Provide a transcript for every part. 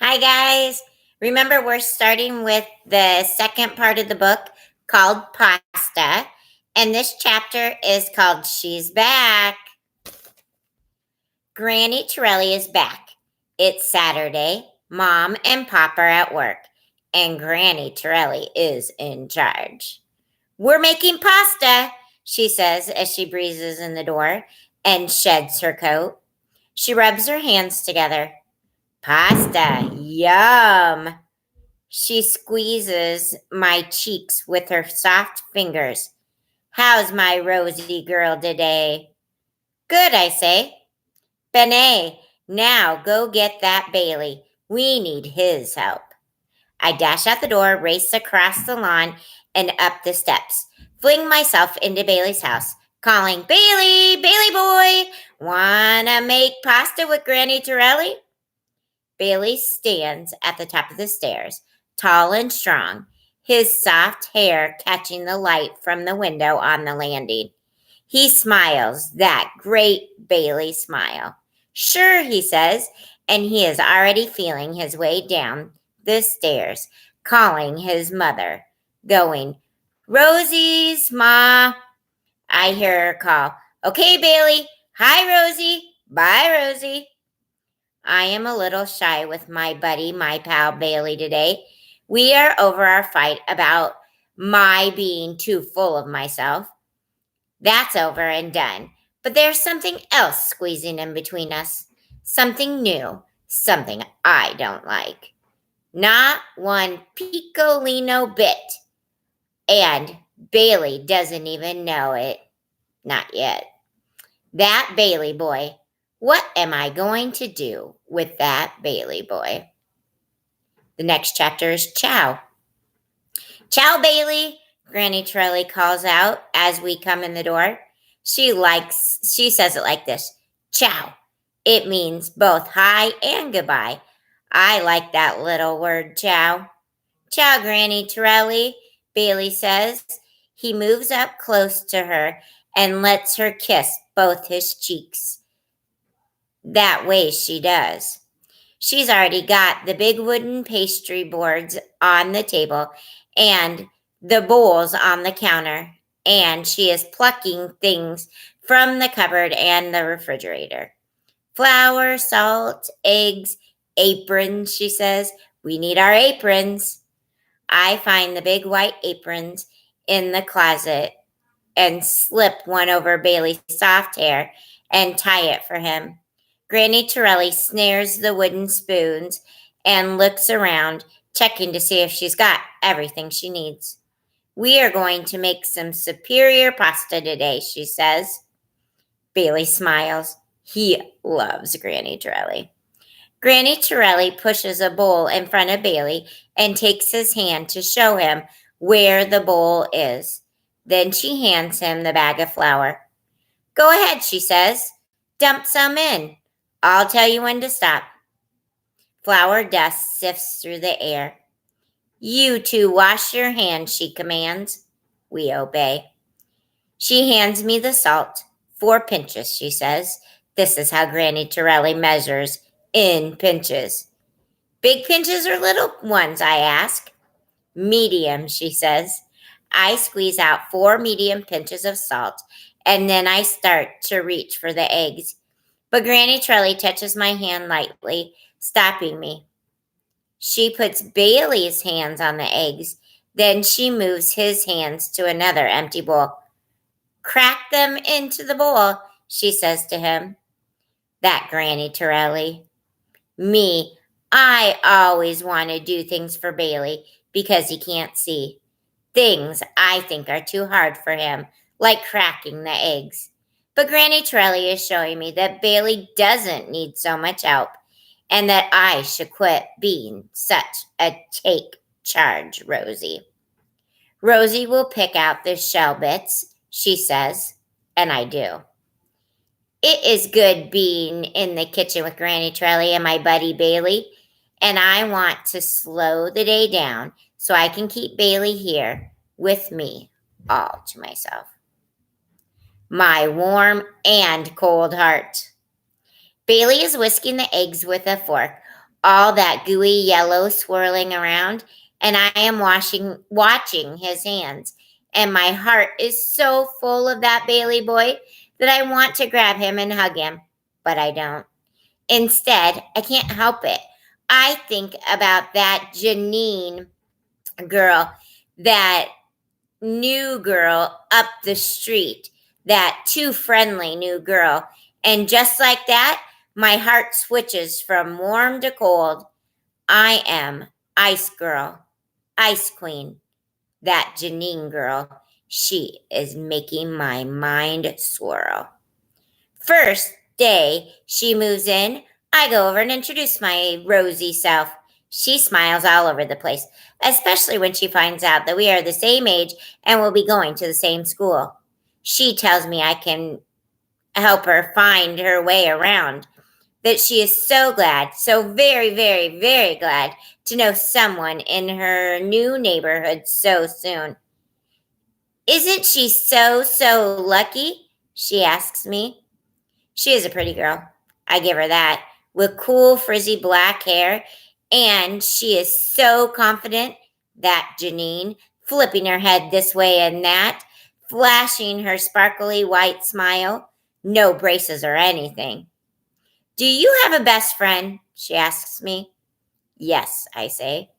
Hi, guys. Remember, we're starting with the second part of the book called Pasta. And this chapter is called She's Back. Granny Torrelli is back. It's Saturday. Mom and Pop are at work. And Granny Torrelli is in charge. We're making pasta, she says as she breezes in the door and sheds her coat. She rubs her hands together. Pasta, yum. She squeezes my cheeks with her soft fingers. How's my rosy girl today? Good, I say. Benet, now go get that Bailey. We need his help. I dash out the door, race across the lawn and up the steps, fling myself into Bailey's house, calling, Bailey, Bailey boy, wanna make pasta with Granny Torrelli? Bailey stands at the top of the stairs, tall and strong, his soft hair catching the light from the window on the landing. He smiles, that great Bailey smile. Sure, he says, and he is already feeling his way down the stairs, calling his mother, going, Rosie's Ma. I hear her call, Okay, Bailey. Hi, Rosie. Bye, Rosie. I am a little shy with my buddy, my pal Bailey today. We are over our fight about my being too full of myself. That's over and done. But there's something else squeezing in between us. Something new. Something I don't like. Not one picolino bit. And Bailey doesn't even know it. Not yet. That Bailey boy. What am I going to do with that Bailey boy? The next chapter is Ciao. Ciao, Bailey, Granny Torrelli calls out as we come in the door. She says it like this. Ciao. It means both hi and goodbye. I like that little word, ciao. Ciao, Granny Torrelli, Bailey says. He moves up close to her and lets her kiss both his cheeks. That way she does. She's already got the big wooden pastry boards on the table and the bowls on the counter, and she is plucking things from the cupboard and the refrigerator. Flour, salt, eggs, aprons, she says. We need our aprons. I find the big white aprons in the closet and slip one over Bailey's soft hair and tie it for him. Granny Torrelli snares the wooden spoons and looks around, checking to see if she's got everything she needs. We are going to make some superior pasta today, she says. Bailey smiles. He loves Granny Torrelli. Granny Torrelli pushes a bowl in front of Bailey and takes his hand to show him where the bowl is. Then she hands him the bag of flour. Go ahead, she says. Dump some in. I'll tell you when to stop. Flour dust sifts through the air. You two wash your hands, she commands. We obey. She hands me the salt. 4 pinches, she says. This is how Granny Torrelli measures in pinches. Big pinches or little ones, I ask. Medium, she says. I squeeze out 4 medium pinches of salt, and then I start to reach for the eggs. But Granny Torrelli touches my hand lightly, stopping me. She puts Bailey's hands on the eggs. Then she moves his hands to another empty bowl. Crack them into the bowl, she says to him. That Granny Torrelli. Me, I always want to do things for Bailey because he can't see. Things I think are too hard for him, like cracking the eggs. But Granny Torrelli is showing me that Bailey doesn't need so much help and that I should quit being such a take charge Rosie. Rosie will pick out the shell bits, she says, and I do. It is good being in the kitchen with Granny Torrelli and my buddy Bailey, and I want to slow the day down so I can keep Bailey here with me all to myself. My warm and cold heart. Bailey is whisking the eggs with a fork. all that gooey yellow swirling around, and I am watching his hands. And my heart is so full of that Bailey boy that I want to grab him and hug him, but I don't. Instead, I can't help it. I think about that Janine girl, that new girl up the street, that too friendly new girl. And just like that, my heart switches from warm to cold. I am Ice Girl, Ice Queen, that Janine girl. She is making my mind swirl. First day she moves in, I go over and introduce my rosy self. She smiles all over the place, especially when she finds out that we are the same age and will be going to the same school. She tells me I can help her find her way around, that she is so glad, so very, very, very glad to know someone in her new neighborhood so soon. Isn't she so, so lucky? She asks me. She is a pretty girl. I give her that. With cool, frizzy black hair. And she is so confident, that Janine, flipping her head this way and that, flashing her sparkly white smile. No braces or anything. Do you have a best friend? She asks me. Yes, I say.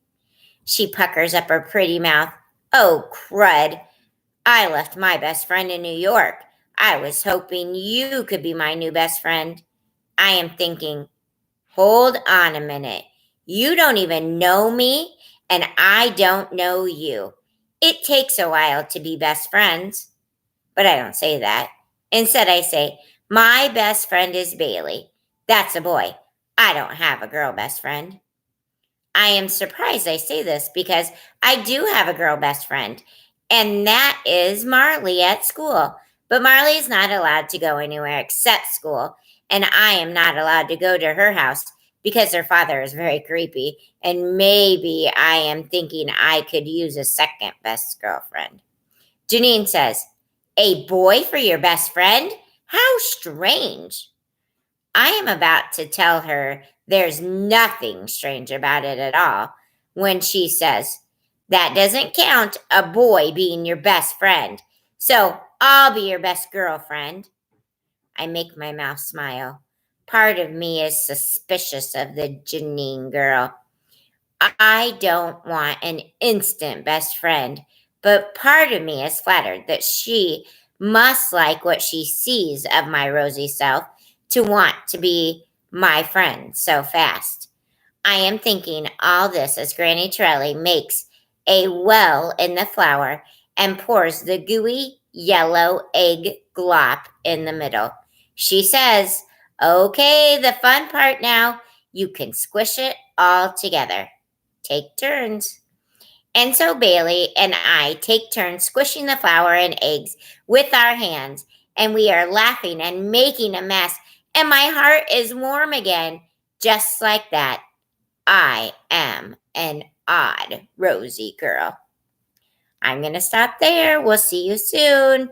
She puckers up her pretty mouth. Oh, crud. I left my best friend in New York. I was hoping you could be my new best friend. I am thinking, hold on a minute. You don't even know me, and I don't know you. It takes a while to be best friends. But I don't say that. Instead, I say, my best friend is Bailey. That's a boy. I don't have a girl best friend. I am surprised I say this because I do have a girl best friend, and that is Marley at school. But Marley is not allowed to go anywhere except school, and I am not allowed to go to her house because her father is very creepy, and maybe I am thinking I could use a second best girlfriend. Janine says, a boy for your best friend? How strange. I am about to tell her there's nothing strange about it at all when she says, that doesn't count, a boy being your best friend. So I'll be your best girlfriend. I make my mouth smile. Part of me is suspicious of the Janine girl. I don't want an instant best friend, but part of me is flattered that she must like what she sees of my rosy self to want to be my friend so fast. I am thinking all this as Granny Torrelli makes a well in the flour and pours the gooey yellow egg glop in the middle. She says, okay, the fun part now. You can squish it all together. Take turns. And so Bailey and I take turns squishing the flour and eggs with our hands, and we are laughing and making a mess, and my heart is warm again, just like that. I am an odd, rosy girl. I'm going to stop there. We'll see you soon.